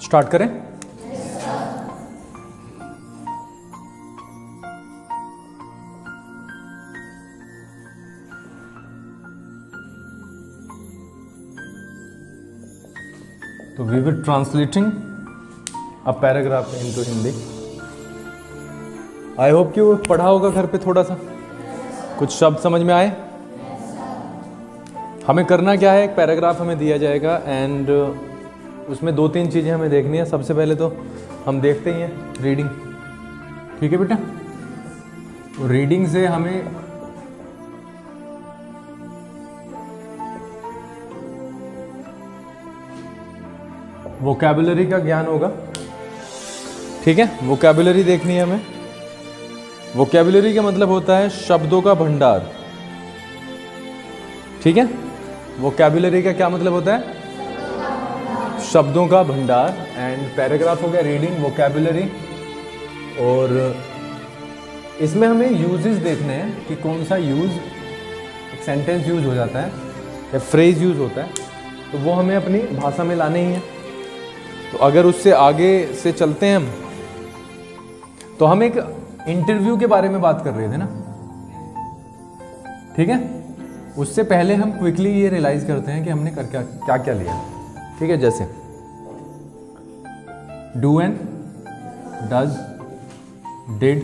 Start करें। तो we will translating a paragraph into Hindi. I hope कि वो पढ़ा होगा घर पे, थोड़ा सा कुछ शब्द समझ में आए। हमें करना क्या है, एक पैराग्राफ हमें दिया जाएगा एंड उसमें 2-3 चीज़ें हमें देखनी है। सबसे पहले तो हम देखते ही हैं रीडिंग, ठीक है बेटा। तो रीडिंग से हमें वोकैबुलरी का ज्ञान होगा, ठीक है। वोकैबुलरी देखनी है हमें। वोकैबुलरी का मतलब होता है शब्दों का भंडार, ठीक है। वोकैबुलरी का क्या मतलब होता है? शब्दों का भंडार। एंड पैराग्राफ हो गया रीडिंग, वोकैबुलरी। और इसमें हमें यूजेस देखने हैं कि कौन सा यूज, एक सेंटेंस यूज हो जाता है या फ्रेज यूज होता है, तो वो हमें अपनी भाषा में लाने ही है। तो अगर उससे आगे से चलते हैं हम, तो हम एक इंटरव्यू के बारे में बात कर रहे थे ना, ठीक है। उससे पहले हम क्विकली ये रियलाइज करते हैं कि हमने कर क्या क्या लिया, ठीक है। जैसे do and, does, did,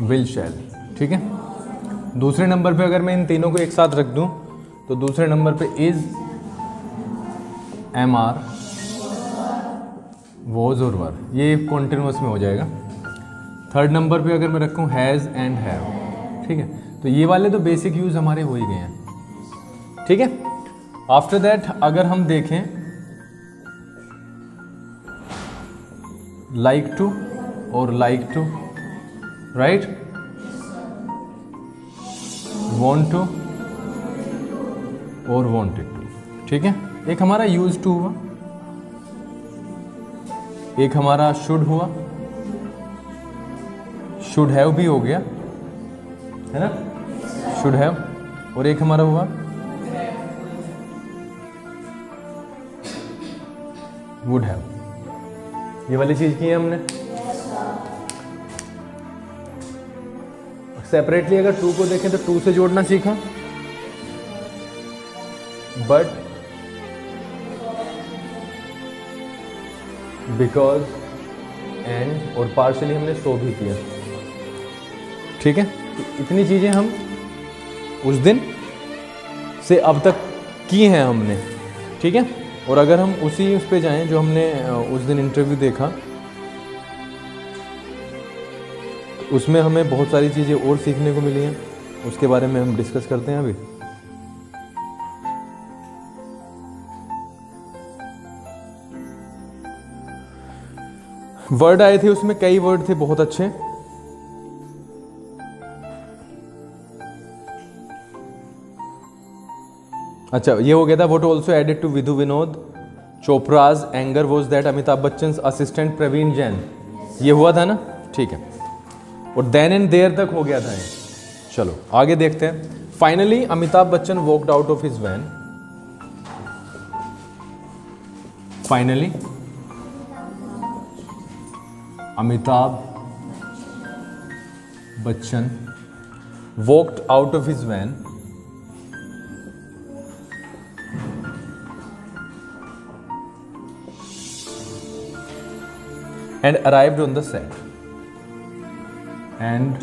will, shall, ठीक है। दूसरे नंबर पे अगर मैं इन तीनों को एक साथ रख दूं, तो दूसरे नंबर पे इज, एम आर, वॉज और वर, ये कॉन्टिन्यूअस में हो जाएगा। थर्ड नंबर पे अगर मैं रखूं हैज़ एंड हैव, ठीक है। तो ये वाले तो बेसिक यूज हमारे हो ही गए हैं, ठीक है। आफ्टर दैट अगर हम देखें लाइक टू और like to, right, want to और वॉन्टेड टू, ठीक है। एक हमारा यूज टू हुआ, एक हमारा शुड हुआ, शुड हैव भी हो गया, है ना, शुड हैव। और एक हमारा हुआ वुड हैव। ये वाली चीज की है हमने। सेपरेटली अगर टू को देखें तो टू से जोड़ना सीखा, बट, बिकॉज, एंड और पार्शली हमने सो भी किया, ठीक है। तो इतनी चीजें हम उस दिन से अब तक की हैं हमने, ठीक है। और अगर हम उसी उस पे जाएं जो हमने उस दिन इंटरव्यू देखा, तो उसमें हमें बहुत सारी चीज़ें और सीखने को मिली हैं। उसके बारे में हम डिस्कस करते हैं अभी। वर्ड आए थे, उसमें कई वर्ड थे बहुत अच्छे। अच्छा, ये हो गया था। What also added to Vidhu Vinod Chopra's anger was that Amitabh Bachchan assistant Praveen Jain, ये हुआ था ना, ठीक है। और देन एंड देयर तक हो गया था ये। चलो आगे देखते हैं। Finally Amitabh Bachchan walked out of his van. Finally Amitabh Bachchan walked out of his van and arrived on the set. And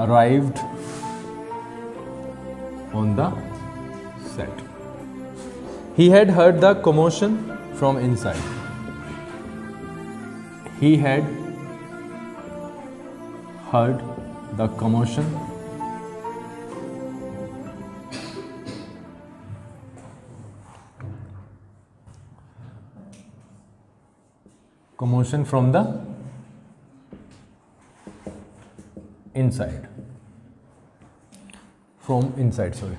arrived on the set. He had heard the commotion from inside. He had heard the commotion from the inside. From inside, sorry.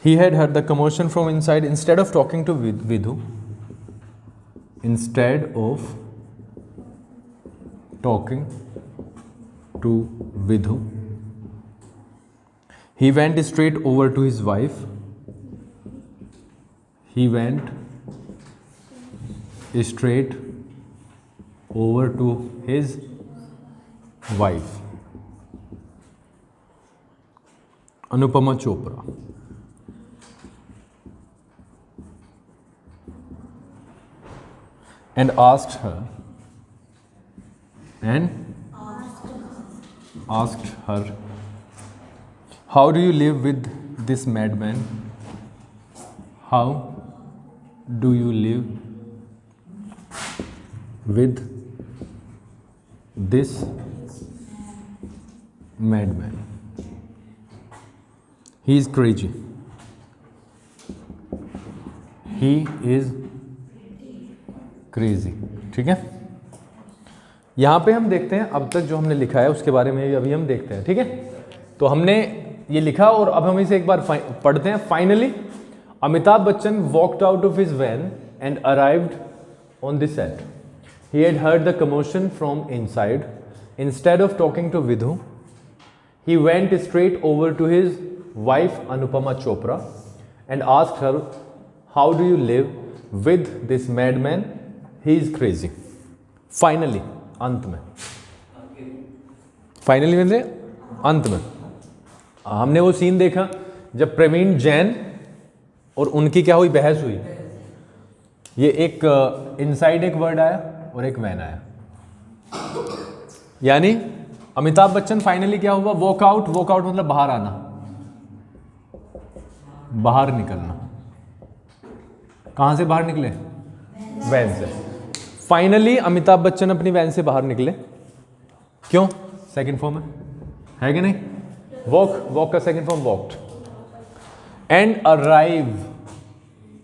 He had heard the commotion from inside. Instead of talking to Vidhu, instead of talking to Vidhu, he went straight over to his wife he went straight over to his wife Anupama Chopra and asked her how do you live with this madman? How do you live with this madman? He is crazy. He is crazy. ठीक है, यहाँ पे हम देखते हैं अब तक जो हमने लिखा है उसके बारे में भी अभी हम देखते हैं. ठीक है, तो हमने ये लिखा और अब हम इसे एक बार पढ़ते हैं. Finally Amitabh Bachchan walked out of his van and arrived on the set. He had heard the commotion from inside. Instead of talking to Vidhu, he went straight over to his wife Anupama Chopra and asked her, how do you live with this madman? He is crazy. Finally, अंत में, finally मतलब अंत में हमने वो scene देखा जब प्रवीण जैन और उनकी क्या हुई, बहस हुई. ये एक इनसाइड एक वर्ड आया और एक वैन आया, यानी अमिताभ बच्चन फाइनली क्या हुआ, वॉकआउट. वॉकआउट मतलब बाहर आना, बाहर निकलना. कहां से बाहर निकले? वैन से. फाइनली अमिताभ बच्चन अपनी वैन से बाहर निकले. क्यों? सेकंड फॉर्म है कि नहीं? वॉक का second form walked. And arrive.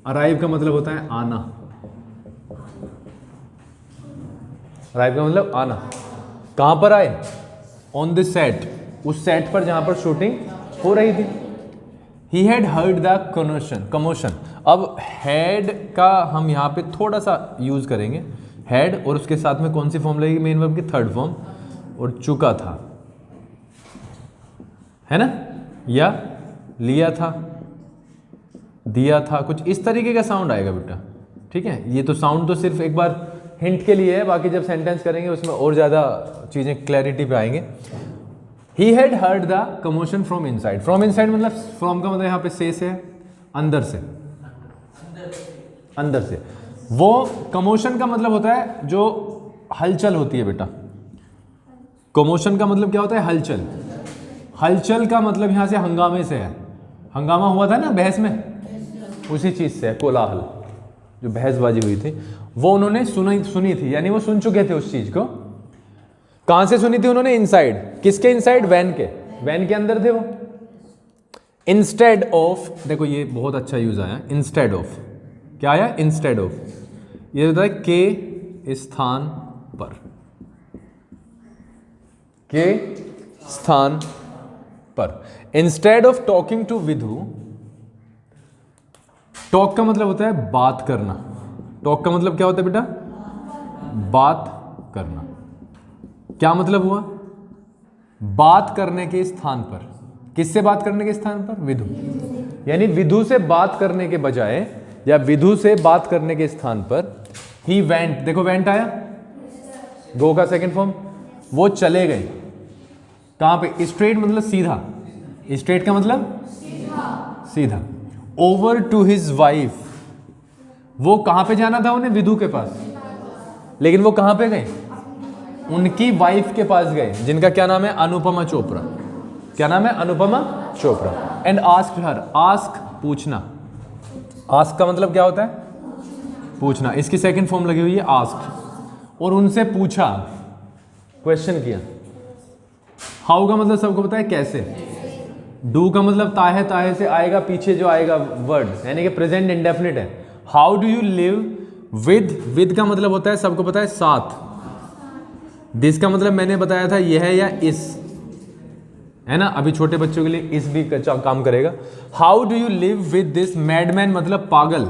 Arrive का मतलब होता है आना. अराइव का मतलब आना. कहां पर आए? On the set. उस सेट पर जहां पर शूटिंग हो रही थी. He had heard the commotion. अब हैड का हम यहां पे थोड़ा सा यूज करेंगे. हैड और उसके साथ में कौन सी फॉर्म लगेगी? मेन वर्ब की थर्ड फॉर्म. और चुका था, है ना, या लिया था, दिया था, कुछ इस तरीके का साउंड आएगा बेटा. ठीक है, ये तो साउंड तो सिर्फ एक बार हिंट के लिए है, बाकी जब सेंटेंस करेंगे उसमें और ज़्यादा चीज़ें क्लैरिटी पे आएंगे. He had heard the commotion from inside. From inside मतलब फ्रॉम का मतलब यहाँ पे से अंदर से, अंदर से. वो कमोशन का मतलब होता है जो हलचल होती है बेटा. कमोशन का मतलब क्या होता है? हलचल. हलचल का मतलब यहाँ से हंगामे से है. हंगामा हुआ था ना बहस में, उसी चीज़ से है. कोलाहल, जो बहसबाजी हुई थी वो उन्होंने सुनी थी, यानी वो सुन चुके थे उस चीज़ को. कहां से सुनी थी उन्होंने? इनसाइड. किसके इनसाइड? वैन के. वैन के अंदर थे वो. इंस्टेड ऑफ, देखो ये बहुत अच्छा यूज आया, इंस्टेड ऑफ. क्या आया? Instead of. ये होता है के स्थान पर. के स्थान पर. Instead of talking to Vidhu. Talk का मतलब होता है बात करना. टॉक का मतलब क्या होता है बेटा? बात करना. क्या मतलब हुआ? बात करने के स्थान पर. किससे बात करने के स्थान पर? विधु. यानी विधु से बात करने के बजाय या विधु से बात करने के स्थान पर ही वेंट. देखो वेंट आया, गो का सेकंड फॉर्म. वो चले गए. कहां पे? स्ट्रेट मतलब सीधा. स्ट्रेट का मतलब सीधा. Over to his wife. वो कहां पे जाना था उन्हें? विधु के पास. लेकिन वो कहां पे गए? उनकी वाइफ के पास गए, जिनका क्या नाम है? अनुपमा चोपड़ा. क्या नाम है? Anupama Chopra. And asked her. Ask पूछना. आस्क का मतलब क्या होता है? पूछना. इसकी सेकंड फॉर्म लगी हुई है आस्क्ड. और उनसे पूछा, क्वेश्चन किया. हाउ का मतलब सबको पता है कैसे. डू का मतलब ताहे, ताहे से आएगा पीछे जो आएगा वर्ड, यानी कि प्रेजेंट इंडेफिनिट है. How do you live with. With का मतलब होता है सबको पता है साथ. दिस का मतलब मैंने बताया था यह है या इस, है ना. अभी छोटे बच्चों के लिए इस भी काम करेगा. How do you live with this madman मतलब पागल.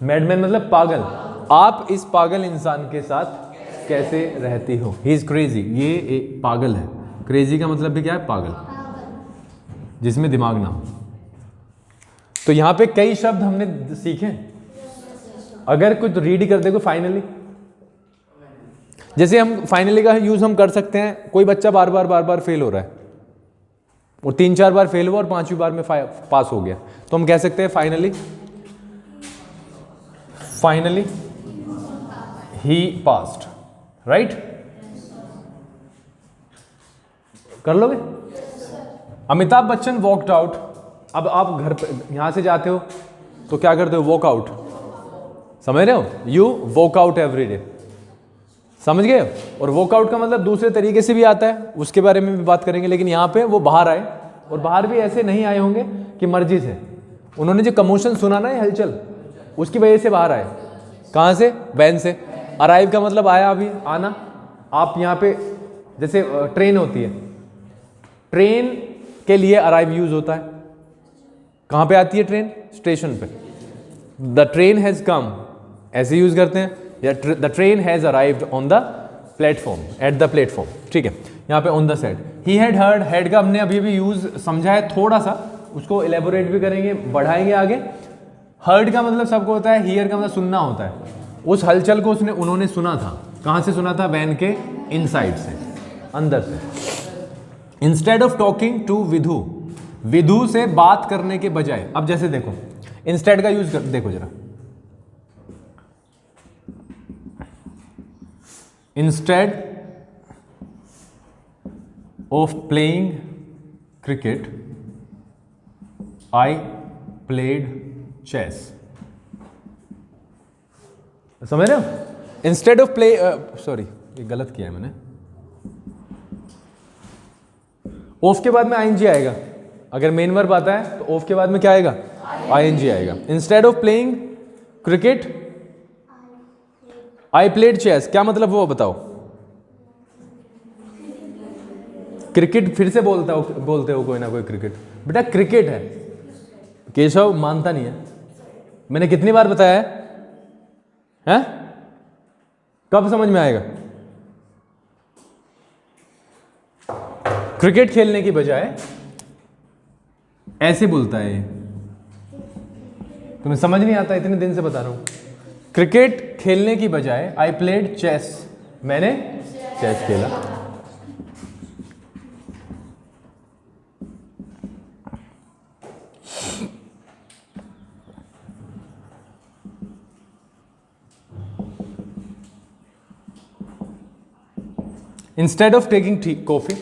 मैडमैन मतलब पागल. आप इस पागल इंसान के साथ कैसे रहती हो. He is crazy. ये एक पागल है. क्रेजी का मतलब भी क्या है? पागल, जिसमें दिमाग ना हो. तो यहां पे कई शब्द हमने सीखे। अगर कुछ रीड कर देखो फाइनली, जैसे हम फाइनली का यूज हम कर सकते हैं, कोई बच्चा बार बार फेल हो रहा है और 3-4 बार फेल हुआ और 5वीं बार में पास हो गया, तो हम कह सकते हैं फाइनली ही पास्ड, राइट? कर लोगे? Amitabh Bachchan walked out. अब आप घर पे यहां से जाते हो तो क्या करते हो? वॉक आउट, समझ रहे हो? You walk out every day, समझ गए? और वॉकआउट का मतलब दूसरे तरीके से भी आता है, उसके बारे में भी बात करेंगे। लेकिन यहाँ पे वो बाहर आए, और बाहर भी ऐसे नहीं आए होंगे कि मर्जी से, उन्होंने जो कमोशन सुना ना, हलचल, उसकी वजह से बाहर आए। कहाँ से? वैन से। अराइव का मतलब आया, अभी आना। आप यहाँ पे जैसे ट्रेन होती है, ट्रेन के लिए अराइव यूज होता है। कहाँ पे आती है ट्रेन? स्टेशन पे। द ट्रेन हैज कम, ऐसे यूज करते हैं। The train has arrived on the platform, at the platform, ठीक है? यहाँ पे on the set. He had heard, had का हमने अभी भी यूज समझा है थोड़ा सा, उसको इलेबोरेट भी करेंगे, बढ़ाएंगे आगे। हर्ड का मतलब सबको होता है, हियर का मतलब सुनना होता है। उस हलचल को उन्होंने सुना था। कहाँ से सुना था? वैन के इनसाइड से, अंदर से। Instead of talking to Vidhu, Vidhu से बात करने के बजाय, अब जैसे देखो इंस्टेड का यूज देखो जरा। Instead of playing cricket, I played chess. समझ रहे हो? Instead of play, सॉरी ये गलत किया है मैंने। ऑफ के बाद में आईएनजी आएगा। अगर मेन वर्ब आता है तो ऑफ के बाद में क्या आएगा? आईएनजी आएगा। Instead of playing cricket, I played chess, क्या मतलब वो बताओ? क्रिकेट फिर से बोलते हो कोई ना कोई क्रिकेट। बेटा क्रिकेट है, केशव मानता नहीं है। मैंने कितनी बार बताया है? कब समझ में आएगा? क्रिकेट खेलने की बजाय ऐसे बोलता है ये। तुम्हें समझ नहीं आता, इतने दिन से बता रहा हूं। क्रिकेट खेलने की बजाय आई प्लेड चेस, मैंने चेस खेला। Instead of taking tea coffee,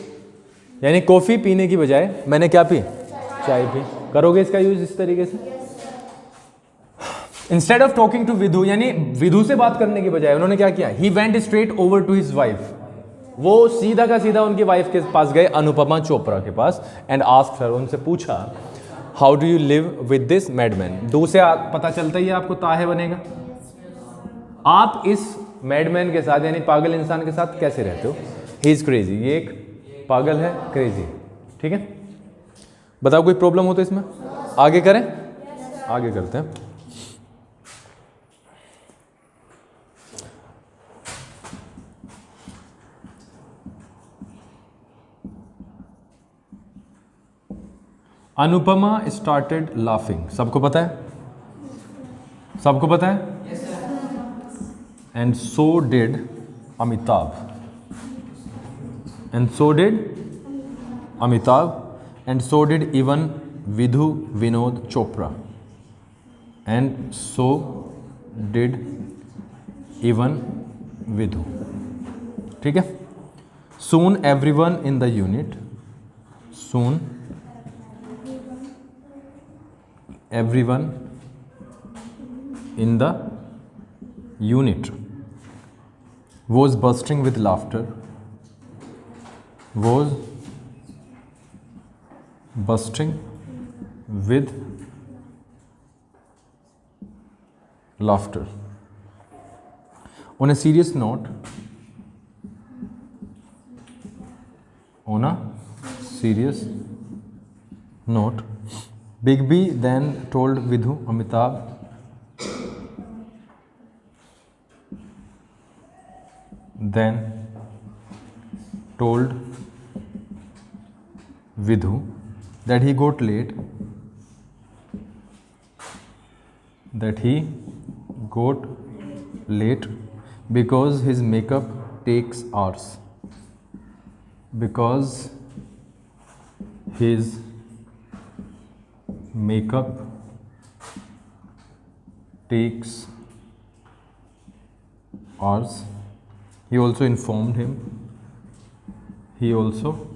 यानी कॉफी पीने की बजाय मैंने क्या पी? चाय पी। करोगे इसका यूज इस तरीके से? Instead of talking to Vidhu, यानी विधु से बात करने की बजाय उन्होंने क्या किया? He went straight over to his wife, वो सीधा का सीधा उनकी वाइफ के पास गए, अनुपमा चोपड़ा के पास, एंड आस्क्ड हर, उनसे पूछा, how do you live with this madman? Do से पता चलता ही है आपको, ताहे बनेगा। आप इस मैडमैन के साथ, यानी पागल इंसान के साथ कैसे रहते हो? ही इज क्रेजी, ये एक पागल है, क्रेजी, ठीक है? बताओ कोई प्रॉब्लम हो तो इसमें? आगे करें? आगे करते हैं। अनुपमा स्टार्टेड लाफिंग, सबको पता है? सबको पता है? And so did Amitabh, and so did Amitabh, and so did even Vidhu Vinod Chopra, and so did even Vidhu, ठीक है? Soon everyone in the unit, soon everyone in the unit was bursting with laughter, was bursting with laughter. On a serious note, on a serious note, Big B then told Vidhu Amitabh that he got late that he got late because his makeup takes hours. Because his makeup takes hours. He also informed him. He also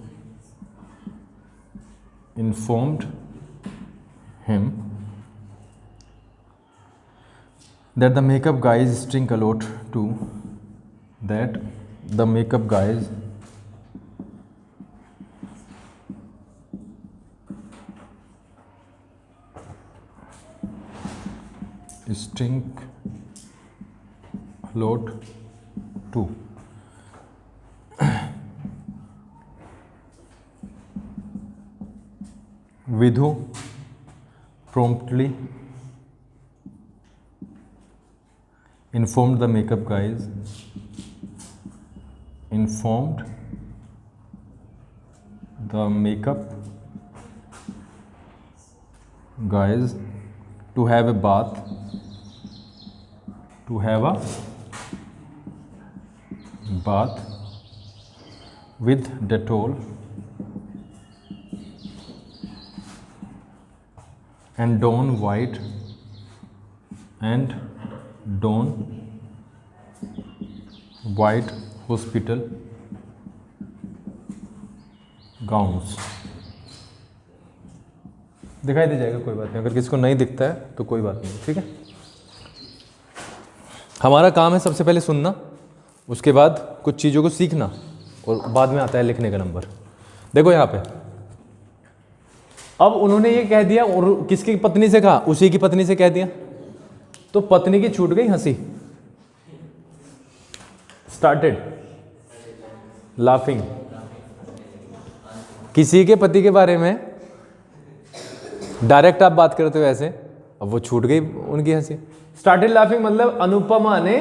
informed him that the makeup guys stink a lot too. That the makeup guys stink a lot too. Vidhu promptly informed the makeup guys. Informed the makeup guys to have a bath. To have a bath with Dettol and don white hospital gowns. दिखाई दे जाएगा, कोई बात नहीं। अगर किसी को नहीं दिखता है तो कोई बात नहीं, ठीक है। हमारा काम है सबसे पहले सुनना, उसके बाद कुछ चीज़ों को सीखना और बाद में आता है लिखने का नंबर। देखो यहाँ पे अब उन्होंने ये कह दिया और किसकी पत्नी से कहा? उसी की पत्नी से कह दिया, तो पत्नी की छूट गई हंसी। Started laughing. किसी के पति के बारे में डायरेक्ट आप बात करते हो ऐसे, अब वो छूट गई उनकी हंसी। स्टार्टेड लाफिंग मतलब अनुपमा ने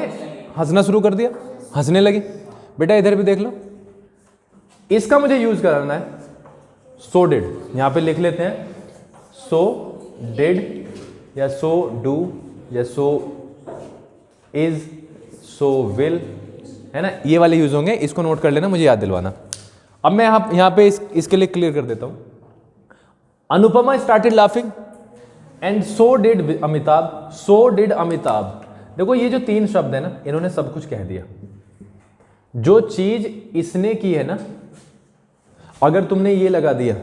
हंसना शुरू कर दिया, हंसने लगी। बेटा इधर भी देख लो, इसका मुझे यूज कराना है। सो डिड, यहां पे लिख लेते हैं सो डिड या सो डू या सो इज सो विल, है ना, ये वाले यूज होंगे। इसको नोट कर लेना, मुझे याद दिलवाना। अब मैं यहां पे इसके लिए क्लियर कर देता हूं। Anupama started laughing and so did Amitabh. So did Amitabh. देखो ये जो तीन शब्द है ना, इन्होंने सब कुछ कह दिया। जो चीज इसने की है ना, अगर तुमने ये लगा दिया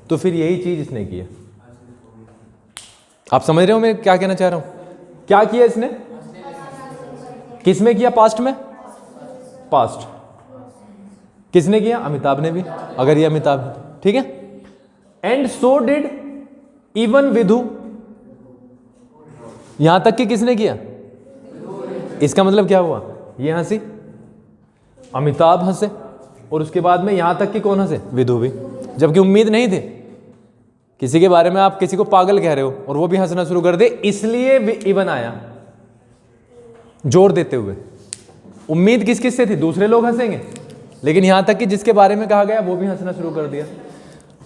तो फिर यही चीज इसने की है। आप समझ रहे हो मैं क्या कहना चाह रहा हूं? क्या किया इसने? किसमें किया? पास्ट में। पास्ट किसने किया? अमिताभ ने भी, अगर ये अमिताभ है, ठीक है। And so did even Vidhu, यहां तक कि किसने किया? इसका मतलब क्या हुआ? ये हंसी, अमिताभ हंसे, और उसके बाद में यहां तक कि कौन हंसे? विधु भी। जबकि उम्मीद नहीं थी, किसी के बारे में आप किसी को पागल कह रहे हो और वो भी हंसना शुरू कर दे, इसलिए इवन आया जोर देते हुए। उम्मीद किस किस से थी? दूसरे लोग हंसेंगे, लेकिन यहां तक कि जिसके बारे में कहा गया वो भी हंसना शुरू कर दिया।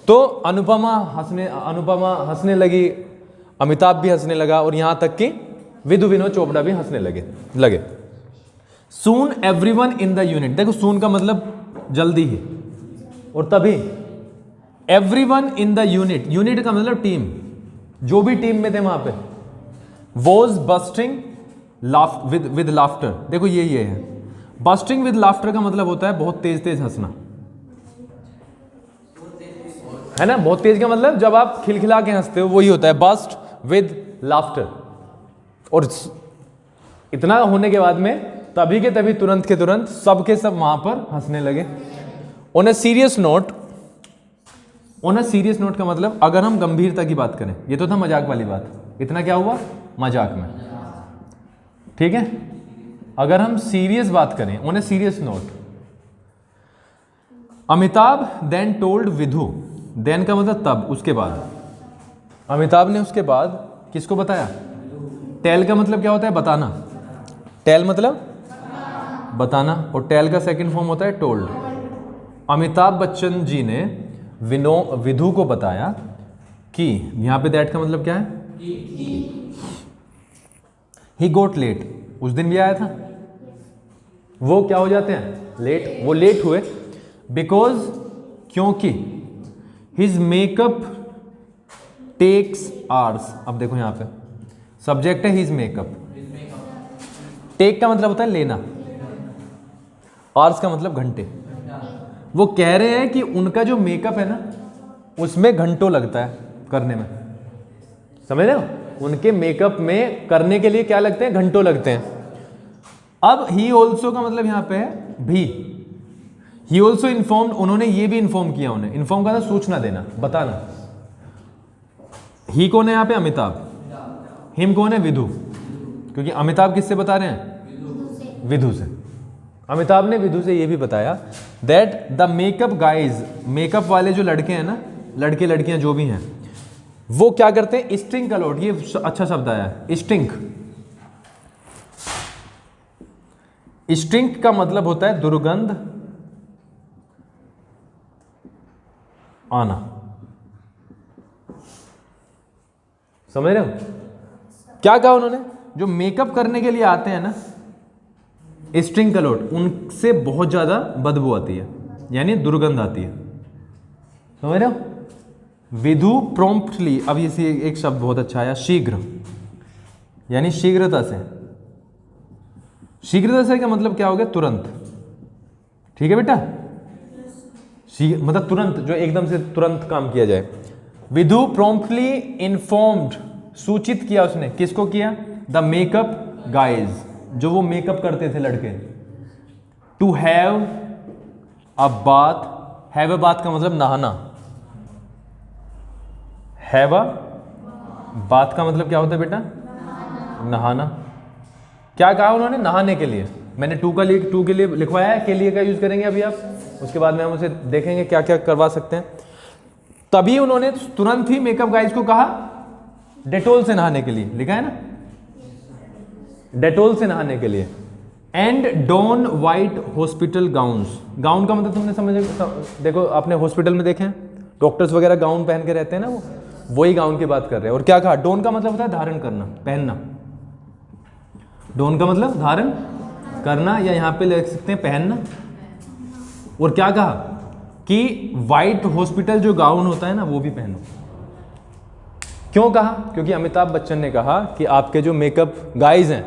तो अनुपमा हंसने लगी, अमिताभ भी हंसने लगा, और यहां तक कि विधु विनोद चोपड़ा भी हंसने लगे। सून एवरीवन इन द यूनिट। देखो सून का मतलब जल्दी ही, और तभी everyone in the unit. Unit का मतलब टीम, जो भी टीम में थे वहां पे। Was busting with laughter. देखो ये है बस्टिंग विद लाफ्टर का मतलब होता है बहुत तेज तेज हंसना, है ना। बहुत तेज का मतलब जब आप खिलखिला के हंसते हो, वही होता है बस्ट विद लाफ्टर। और इतना होने के बाद में तभी के तभी तुरंत के तुरंत सब के सब वहां पर हंसने लगे। ऑन अ सीरियस नोट का मतलब अगर हम गंभीरता की बात करें, ये तो था मजाक वाली बात, इतना क्या हुआ? मजाक में, ठीक है। अगर हम सीरियस बात करें, on a serious note, Amitabh then told Vidhu. Then का मतलब तब, उसके बाद। अमिताभ ने उसके बाद किसको बताया? टेल का मतलब क्या होता है? बताना। टेल मतलब बताना, और टेल का सेकंड फॉर्म होता है टोल्ड। अमिताभ बच्चन जी ने विधु को बताया कि, यहां पे दैट का मतलब क्या है? ही गोट लेट, उस दिन भी आया था, वो क्या हो जाते हैं लेट, वो लेट हुए बिकॉज, क्योंकि हिज मेकअप टेक्स आवर्स। अब देखो यहां पे सब्जेक्ट है हिज मेकअप, टेक का मतलब होता है लेना, आवर्स का मतलब घंटे। वो कह रहे हैं कि उनका जो मेकअप है ना उसमें घंटों लगता है करने में, समझ रहे हो, उनके मेकअप में करने के लिए क्या लगते हैं, घंटों लगते हैं। अब ही ऑल्सो का मतलब यहां पे है भी, ही ऑल्सो इन्फॉर्म्ड, उन्होंने ये भी इन्फॉर्म किया, उन्हें इन्फॉर्म करना, सूचना देना, बताना। ही कौन है यहां पे, अमिताभ, हिम कौन है, विधु, क्योंकि अमिताभ किससे बता रहे हैं, विधु से। अमिताभ ने विधु से ये भी बताया that the makeup guys, makeup वाले जो लड़के हैं ना, लड़के लड़कियां जो भी हैं, वो क्या करते हैं, स्टिंक अलॉट, ये अच्छा शब्द आया है, स्टिंक। स्टिंक का मतलब होता है दुर्गंध आना, समझ रहे हो क्या कहा उन्होंने, जो मेकअप करने के लिए आते हैं ना स्टिंक अलॉट, उनसे बहुत ज्यादा बदबू आती है, यानी दुर्गंध आती है, समझ रहे हो। विधु प्रॉम्प्टली, अब ये एक शब्द बहुत अच्छा आया, शीघ्र, यानी शीघ्रता से, शीघ्रता से का मतलब क्या हो गया, तुरंत, ठीक है बेटा, मतलब तुरंत, जो एकदम से तुरंत काम किया जाए। विधु प्रॉम्प्टली इन्फॉर्म्ड, सूचित किया उसने, किसको किया, द मेकअप गाइज, जो वो मेकअप करते थे लड़के, to have a bath, have a bath का मतलब नहाना, हैव अ बाथ का मतलब क्या होता है बेटा, नहाना। क्या कहा उन्होंने, नहाने के लिए, मैंने टू के लिए लिखवाया है, के लिए का यूज करेंगे अभी आप, उसके बाद में हम उसे देखेंगे क्या क्या करवा सकते हैं। तभी उन्होंने तुरंत ही मेकअप गाइज को कहा डेटोल से नहाने के लिए, लिखा है ना, डेटोल से नहाने के लिए। And don white hospital gowns, gown का मतलब तुमने समझ, देखो आपने हॉस्पिटल में देखे हैं डॉक्टर्स वगैरह गाउन पहन के रहते हैं ना, वही गाउन की बात कर रहे हैं। और क्या कहा, डॉन का मतलब होता है धारण करना, पहनना, डॉन का मतलब धारण करना, या यहां पे लिख सकते हैं पहनना। और क्या कहा कि वाइट हॉस्पिटल जो गाउन होता है ना वो भी पहनो। क्यों कहा, क्योंकि अमिताभ बच्चन ने कहा कि आपके जो मेकअप गाइज हैं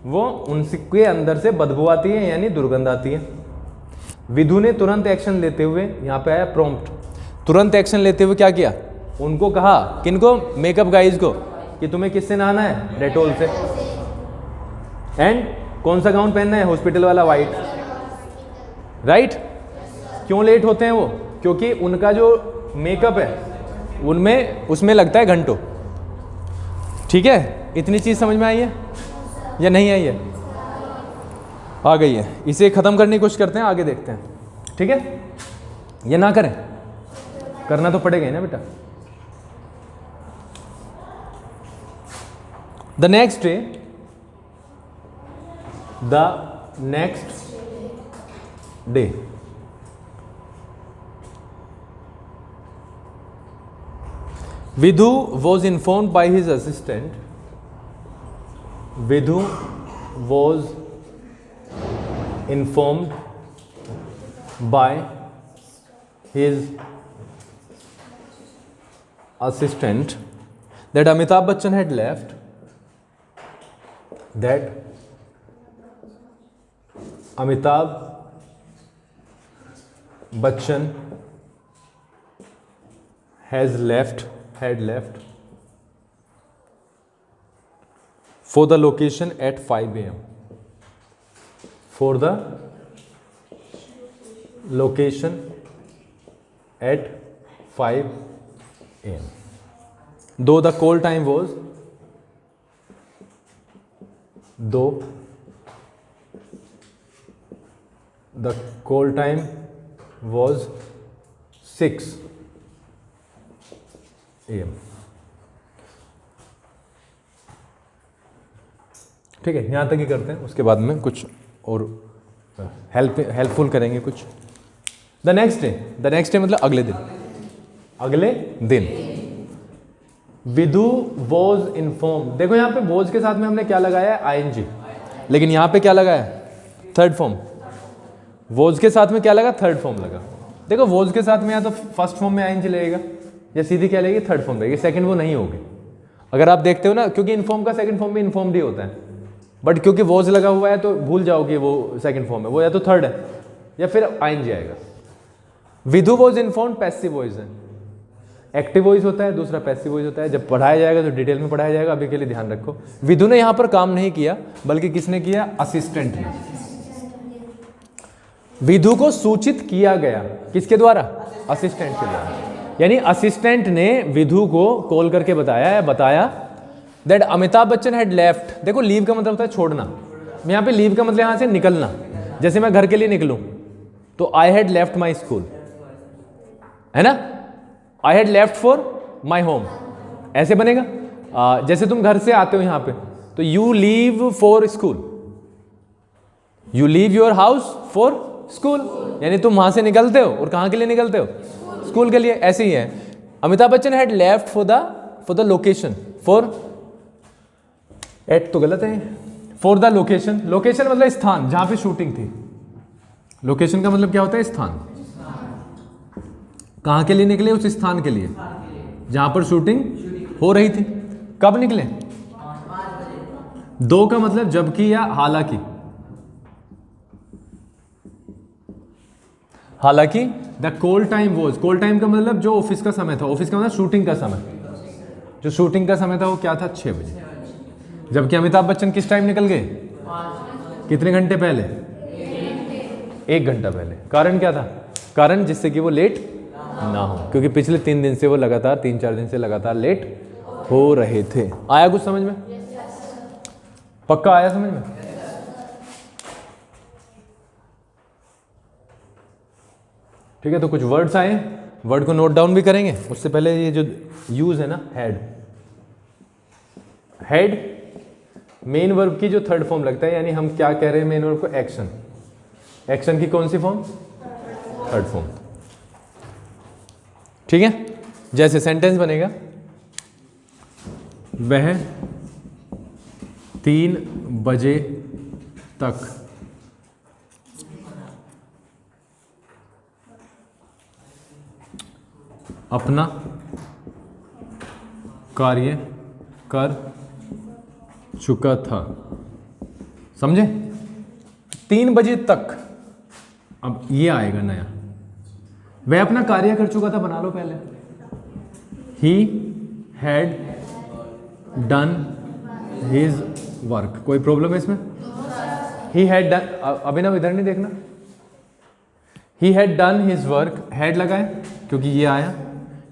वो उनके अंदर से बदबू आती है, यानी दुर्गंध आती है। विधु ने तुरंत एक्शन लेते हुए, यहां पे आया प्रॉम्प्ट, तुरंत एक्शन लेते हुए क्या किया, उनको कहा, किनको, मेकअप गाइज को, कि तुम्हें किससे नहाना है, डेटोल से। एंड कौन सा गाउन पहनना है, हॉस्पिटल वाला वाइट, राइट। क्यों लेट होते हैं वो, क्योंकि उनका जो मेकअप है उनमें उसमें लगता है घंटों, ठीक है। इतनी चीज समझ में आई है या नहीं आई है, आ गई है। इसे खत्म करने की कोशिश करते हैं, आगे देखते हैं, ठीक है। ये ना करें, करना तो पड़ेगा ही ना बेटा। The next day Vidhu was informed by his assistant. Vidhu was informed by his assistant that Amitabh Bachchan had left. That Amitabh Bachchan had left for the location at 5 a.m. For the location at 5 a.m. Though the call time was, the call time was 6 AM. ठीक है, यहाँ तक ही करते हैं, उसके बाद में कुछ और हेल्पफुल करेंगे कुछ। द नेक्स्ट डे मतलब अगले दिन। विधु वॉज इन्फॉर्म, देखो यहाँ पे वॉज के साथ में हमने क्या लगाया है, आईएनजी, लेकिन यहाँ पे क्या लगाया है, थर्ड फॉर्म। वॉज के साथ में क्या लगा, थर्ड फॉर्म लगा। देखो वॉज के साथ में या तो फर्स्ट फॉर्म में आईएनजी लगेगा या सीधी क्या लगेगी, थर्ड फॉर्म लगेगी, सेकंड वो नहीं होगी। अगर आप देखते हो ना, क्योंकि इन्फॉर्म का सेकंड फॉर्म भी इन्फॉर्म्ड ही होता है, बट क्योंकि वॉज लगा हुआ है तो भूल जाओगे वो सेकंड फॉर्म है, वो या तो थर्ड है या फिर आईएनजी आएगा। Vidhu was informed passive voice है, एक्टिव वॉइस होता है, दूसरा पैसिव वॉइस होता है। जब पढ़ाया जाएगा तो डिटेल में पढ़ाया जाएगा, अभी के लिए ध्यान रखो। विधु ने यहाँ पर काम नहीं किया, बल्कि किसने किया, असिस्टेंट ने। विधु को सूचित किया गया, किसके द्वारा, असिस्टेंट के द्वारा। यानी असिस्टेंट ने विधु को कॉल करके बताया that Amitabh Bachchan had left. देखो लीव का मतलब होता है छोड़ना, यहाँ पे लीव का मतलब यहाँ से निकलना। जैसे मैं घर के लिए निकलूं तो I had left my school, है ना, I had left for my home, ऐसे बनेगा। जैसे तुम घर से आते हो यहाँ पे तो you leave for school, you leave your house for school, यानी तुम वहां से निकलते हो और कहां के लिए निकलते हो, स्कूल के लिए। ऐसे ही है, Amitabh Bachchan had left for the location, for at तो गलत है, फॉर द लोकेशन। लोकेशन मतलब स्थान जहां पे शूटिंग थी। लोकेशन का मतलब क्या होता है, स्थान। कहां के लिए निकले, उस स्थान के लिए जहां पर शूटिंग हो रही थी। कब निकले, 2 का मतलब जबकि या हालांकि। हालांकि the call time was, call time का मतलब जो ऑफिस का समय था, ऑफिस का मतलब शूटिंग का समय, जो शूटिंग का समय था वो क्या था, 6 बजे। जबकि अमिताभ बच्चन किस टाइम निकल गए, कितने घंटे पहले, 1 घंटा पहले। कारण क्या था, कारण जिससे कि वो लेट ना हो, क्योंकि पिछले 3 दिन से वो लगातार 3-4 दिन से लगातार लेट हो रहे थे। आया कुछ समझ में, पक्का आया समझ में। ठीक है, तो कुछ वर्ड्स आए, वर्ड को नोट डाउन भी करेंगे। उससे पहले ये जो यूज है ना, हेड, हेड मेन वर्ब की जो थर्ड फॉर्म लगता है, यानी हम क्या कह रहे हैं मेन वर्ब को, एक्शन। एक्शन की कौन सी फॉर्म, थर्ड फॉर्म। ठीक है, जैसे सेंटेंस बनेगा, वह 3 बजे तक अपना कार्य कर चुका था। समझे, 3 बजे तक। अब ये आएगा नया, वह अपना कार्य कर चुका था, बना लो पहले। He had done his work. कोई प्रॉब्लम है इसमें, ही हैड डन, अभिनव इधर नहीं देखना। He had done his work, had लगाए क्योंकि ये आया,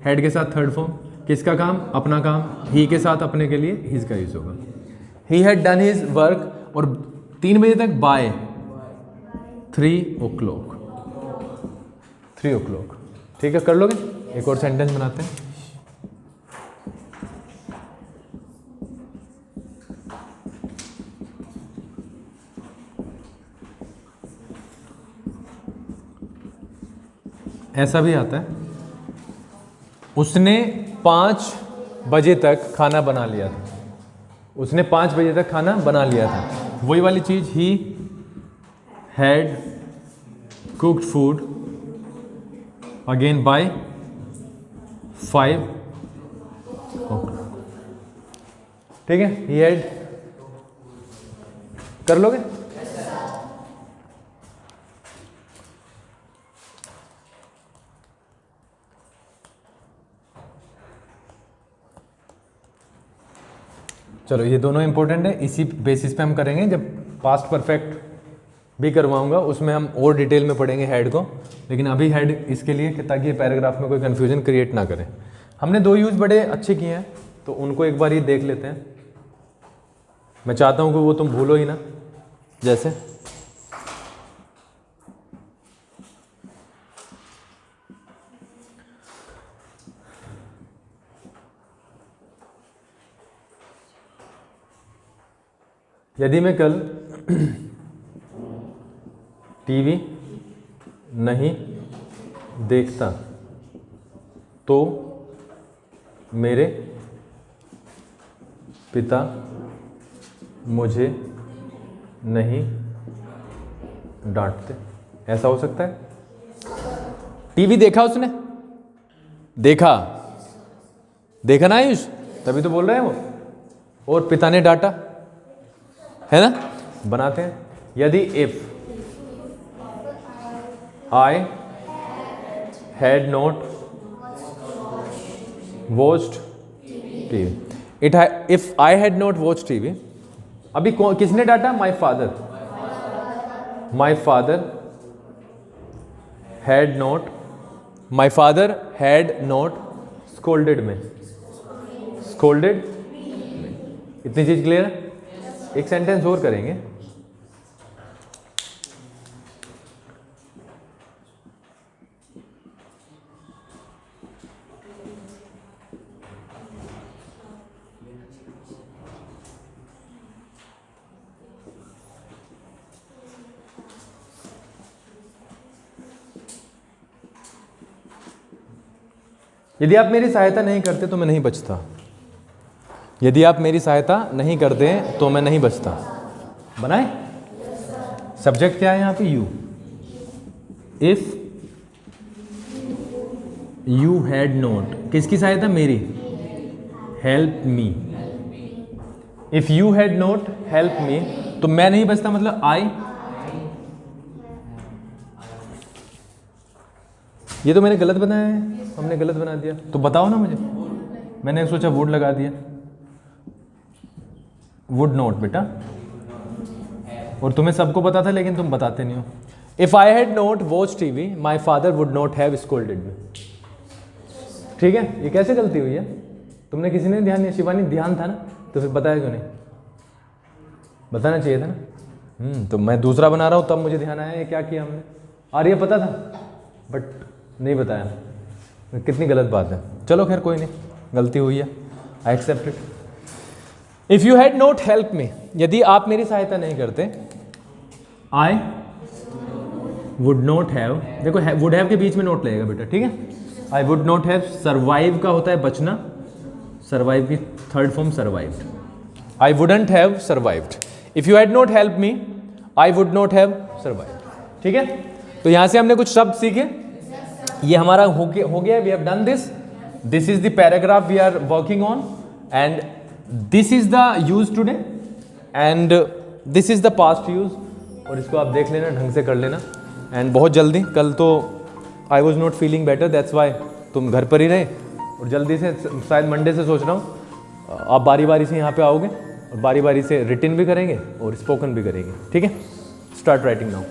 हेड के साथ थर्ड फॉर्म, किसका काम, अपना काम। ही के साथ अपने के लिए हिज का यूज होगा। He had done his work, और 3 बजे तक बाय 3 o'clock, 3 o'clock। ठीक है, कर लोगे। एक और सेंटेंस बनाते हैं। ऐसा भी आता है, उसने 5 बजे तक खाना बना लिया था। उसने 5 बजे तक खाना बना लिया था, वही वाली चीज। He had cooked food again by 5 o'clock। ठीक है, ही हैड, कर लोगे। चलो, ये दोनों इंपॉर्टेंट है, इसी बेसिस पे हम करेंगे। जब पास्ट परफेक्ट भी करवाऊंगा उसमें हम और डिटेल में पढ़ेंगे हेड को, लेकिन अभी हेड इसके लिए ताकि पैराग्राफ में कोई कंफ्यूजन क्रिएट ना करें। हमने 2 यूज बड़े अच्छे किए हैं, तो उनको एक बार ही देख लेते हैं। मैं चाहता हूं कि वो तुम भूलो ही ना। जैसे यदि मैं कल टीवी नहीं देखता तो मेरे पिता मुझे नहीं डांटते, ऐसा हो सकता है। टीवी देखा उसने, देखा ना आयुष, तभी तो बोल रहे हैं वो। और पिता ने डांटा, है ना। बनाते हैं, यदि if I had not watched TV, if I had not watch TV, अभी किसने डांटा? My father had not scolded में। स्कोल्डेड, इतनी चीज क्लियर है। एक सेंटेंस और करेंगे। यदि आप मेरी सहायता नहीं करते तो मैं नहीं बचता। यदि आप मेरी सहायता नहीं करते तो मैं नहीं बचता। बनाए, सब्जेक्ट क्या है यहाँ पे? You. If you had not, किसकी सहायता? मेरी। Help me, if you had not help मी, तो मैं नहीं बचता, मतलब आई। ये तो मैंने गलत बनाया है, हमने गलत बना दिया, तो बताओ ना मुझे। मैंने सोचा वुड लगा दिया, वुड नॉट बेटा, और तुम्हें सबको पता था लेकिन तुम बताते नहीं हो। If I had not watch TV my father would not have scolded मी। ठीक है, ये कैसे गलती हुई है? तुमने किसी ने ध्यान नहीं, शिवानी ध्यान था ना, तो फिर बताया क्यों नहीं? बताना चाहिए था ना। तो मैं दूसरा बना रहा हूँ तब मुझे ध्यान आया ये क्या किया हमने। और ये पता था बट नहीं बताया, कितनी गलत बात है। चलो खैर कोई नहीं, गलती हुई है, I accept it. If you had not help me, यदि आप मेरी सहायता नहीं करते, आई वुड नॉट हैव, देखो वुड हैव के बीच में नोट लगेगा बेटा, ठीक है। I would not have, survive का होता है बचना, सर्वाइव की third form survived. I wouldn't have survived. If you had not help me I would not have survived. ठीक है, तो यहां से हमने कुछ शब्द सीखे। ये हमारा हो गया, we have done this. This is the paragraph we are working on and this is the use today and this is the past use. और इसको आप देख लेना, ढंग से कर लेना। एंड बहुत जल्दी, कल तो I was not feeling better, that's why तुम घर पर ही रहे, और जल्दी से शायद मंडे से सोच रहा हूँ आप बारी बारी से यहाँ पे आओगे और बारी बारी से रिटन भी करेंगे और स्पोकन भी करेंगे। ठीक है, स्टार्ट राइटिंग नाउ।